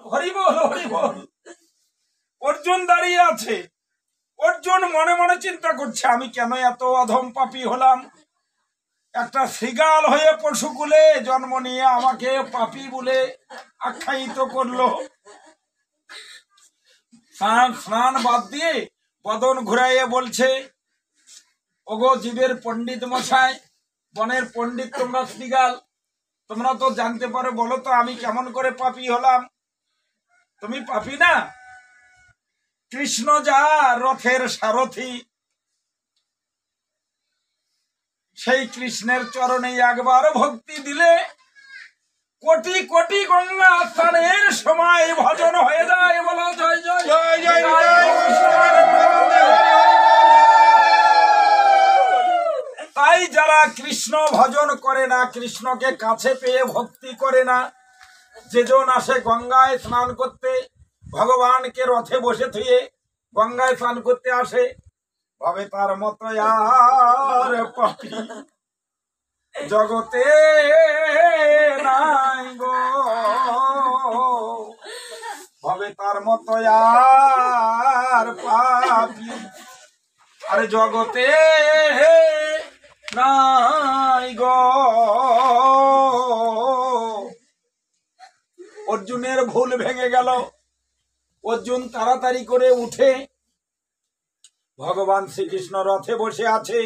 হরি বল হরি বল। অর্জুন দাঁড়িয়ে আছে। অর্জুন মনে মনে চিন্তা করছে, আমি কেন এত অধম পাপী হলাম। একটা শৃগাল হয়ে পশুকুলে জন্ম নিয়ে আমাকে পাপী বলে আখ্যায়িত করলো। স্নান বাদ দিয়ে বদন ঘুরাইয়ে বলছে, ওগো জীবের পণ্ডিত মশাই, বনের পণ্ডিত তোমরা শৃগাল, তোমরা তো জানতে পারো, বলো তো আমি কেমন করে পাপী হলাম। তুমি পাপী না? কৃষ্ণ যা রথের সারথি, সেই কৃষ্ণের চরণে একবার ভক্তি দিলে কোটি কোটি গঙ্গা স্নানের সময় ভজন হয়ে যায়। বলো জয় জয় জয় জয় জয়। তাই যারা কৃষ্ণ ভজন করে না, কৃষ্ণকে কাছে পেয়ে ভক্তি করে না, যেজন আসে গঙ্গায় স্নান করতে, ভগবানকে রথে বসে থুয়ে গঙ্গায় স্নান করতে আসে, ভাবে তার মতো আর পাপী জগতে নাই গো, ভাবে তার মতো আর পাপী আরে জগতে নাই গো। অর্জুনের ভুল ভেঙে গেল। অর্জুন তাড়াতাড়ি করে উঠে, ভগবান শ্রীকৃষ্ণ রথে বসে আছে,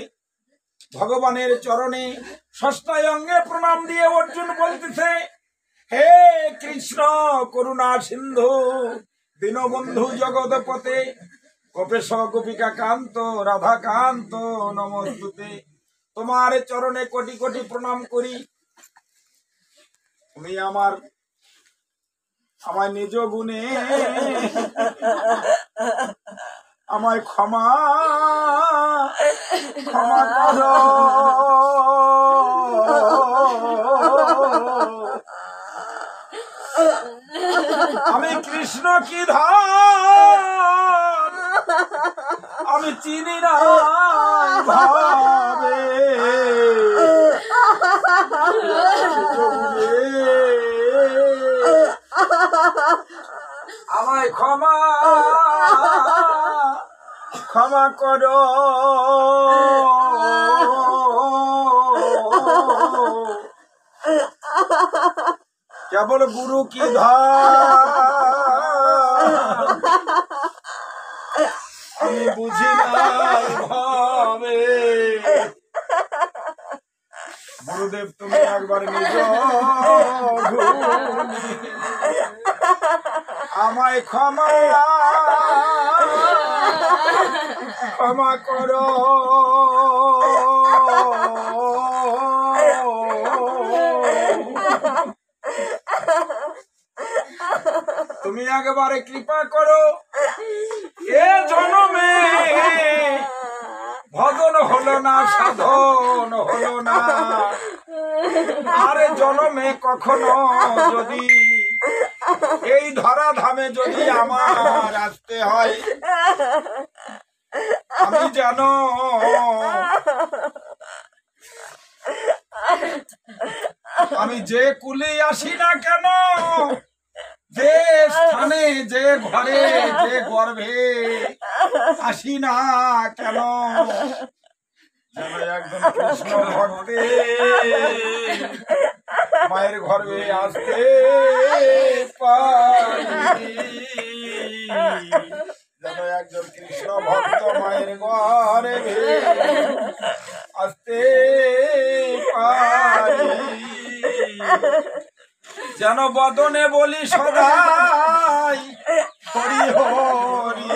ভগবানের চরণে ষষ্ঠায় অঙ্গে প্রণাম দিয়ে অর্জুন বলতেছে, হে কৃষ্ণ করুণা সিন্ধু দীনবন্ধু জগৎপতে, গোপেশ গোপিকা কান্ত রাধা কান্ত নমস্তুতে। তোমার চরণে কোটি কোটি প্রণাম করি। তুমি আমায় নিজ গুণে আমায় ক্ষমা করো। আমি কৃষ্ণ কি ধাম আমি চিনি না ভাবে, আমায় ক্ষমা করো। কেবল গুরু কি ধাম আমি বুঝি নাই ভাবে। গুরুদেব তুমি একবার নিজ আমায় ক্ষমা করো। তুমি একবারে কৃপা করো। এ জন্মে ভজন হলো না, সাধন হলো না, আরে জন্মে কখনো যদি এই ধরা ধামে যদি আমার আসতে হয়, আমি জানো আমি যে কুলে আসি না কেন, যে স্থানে যে ঘরে যে গর্ভে আসি না কেন, যেন একজন কৃষ্ণ ভক্তে মায়ের গর্ভে আসতে পারি, যেন একজন কৃষ্ণ ভক্ত মায়ের গর্ভে আসতে পারি, যেন বদনে বলি সদাই হরি হরি,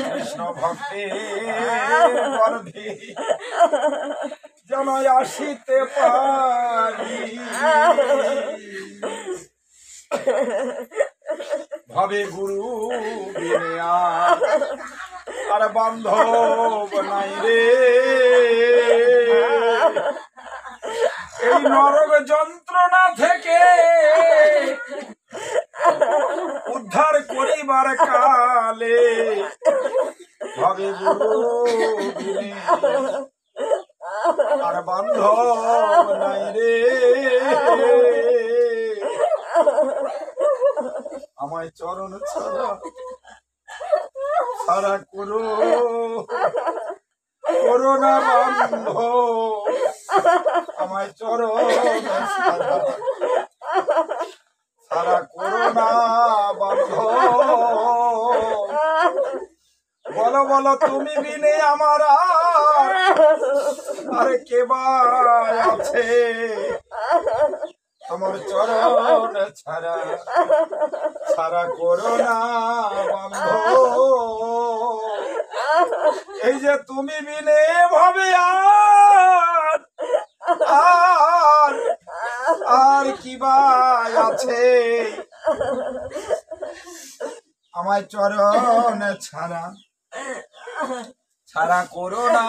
কৃষ্ণ ভক্তের গর্ভে যেন আসিতে পারি, ভাবে গুরু বিনে আর বান্ধব নাই রে। এই নরক যন্ত্রণা থেকে উদ্ধার করিবার কালে ভাবে গুরু বিনে আর বান্ধব নাই রে। আমায় চরণ ছাড়া ছাড়া করোনা বন্ধ, আমায় চরণ ছাড়া ছাড়া করোনা বন্ধ। বলো বলো তুমি বিনে আমার আর কে বা আছে, আমার চরণ ছাড়া ছাড়া করোনা বন্ধ। এই যে তুমি বিনে ভাবে আর আর কি বা আছে, আমায় চরণ ছাড়া ছাড়া করোনা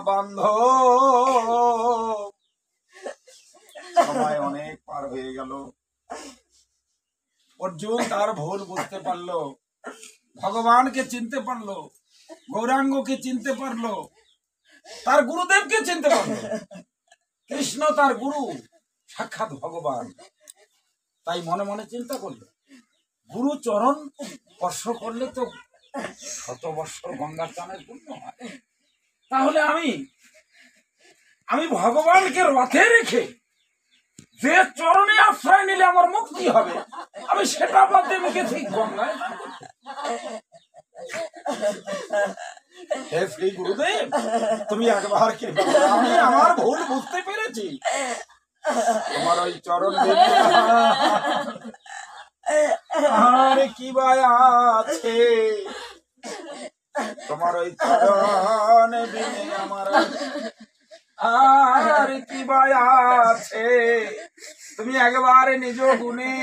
বন্ধ। সময় অনেক পার হয়ে গেল, অর্জুন তার ভুল বুঝতে পারলো, ভগবানকে চিনতে পারলো, গৌরাঙ্গকে চিনতে পারলো, তার গুরুদেবকে চিনতে পারলো। কৃষ্ণ তার গুরু, সাক্ষাৎ ভগবান। তাই মনে মনে চিন্তা করলো, গুরু চরণ স্পর্শ করলে তো 100 বৎসর গঙ্গা স্নানের পুণ্য হয়। তাহলে আমি ভগবানকে রথে রেখে যে চরণে আশ্রয় নিলে আমার মুক্তি হবে, আমি সেটা বাদে মুখে ঠিক গঙ্গায়। হে শ্রী গুরুদেব, তুমি একবার কি, আমি আমার ভুল বুঝতে পেরেছি, তোমার ওই চরণ আর কি বা আছে, তোমার ওই চরণ বিনে আমার আর কি বা আছে। তুমি একবার নিজ গুণে